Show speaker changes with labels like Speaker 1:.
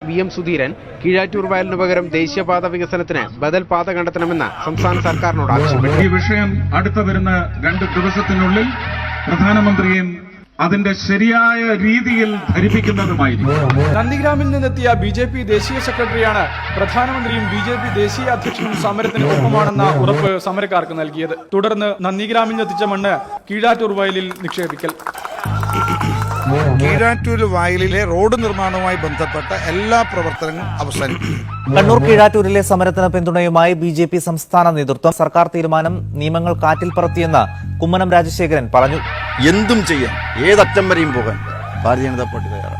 Speaker 1: VM Sudheeran Keezhattoor വയലിനു പകരം ദേശീയപാത വികസനത്തിന് ബദൽ പാത കണ്ടെത്തണമെന്ന് സംസ്ഥാന സർക്കാരിനോട് ആവശ്യപ്പെട്ടു.
Speaker 2: ഈ വിഷയം അടുത്ത വരുന്ന 2 ദിവസത്തിനുള്ളിൽ പ്രധാനമന്ത്രിയും അതിന്റെ ശരിയായ രീതിയിൽ ധരിപ്പിക്കുന്നതുമായിരിക്കും.
Speaker 3: നന്ദിഗ്രാമിൽ നിന്നെത്തിയ BJP ദേശീയ സെക്രട്ടറിയാണ് പ്രധാനമന്ത്രിയും BJP ദേശീയ അധ്യക്ഷനും സമരത്തിന് ഒപ്പമാണെന്ന ഉറപ്പ് സമരക്കാർക്ക് നൽകിയത്. തുടർന്ന് നന്ദിഗ്രാമിൽ നിന്നെത്തിച്ച മണ്ണ് കീഴാറ്റൂർ വയലിൽ നിക്ഷേപിക്കൽ.
Speaker 4: കീഴാറ്റൂർ വയലിലെ റോഡ് നിർമ്മാണവുമായി ബന്ധപ്പെട്ട എല്ലാ പ്രവർത്തനങ്ങളും അവസാനിപ്പിക്കും.
Speaker 5: കണ്ണൂർ കീഴാറ്റൂരിലെ സമരത്തിന് പിന്തുണയുമായി BJP സംസ്ഥാന നേതൃത്വം. സർക്കാർ തീരുമാനം നിയമങ്ങൾ കാറ്റിൽ പറത്തിയെന്ന് കുമ്മനം രാജശേഖരൻ പറഞ്ഞു.
Speaker 6: എന്തും ചെയ്യാൻ, ഏതറ്റം വരെയും പോകാൻ ഭാരതീയ ജനതാ പാർട്ടി തയ്യാറാണ്.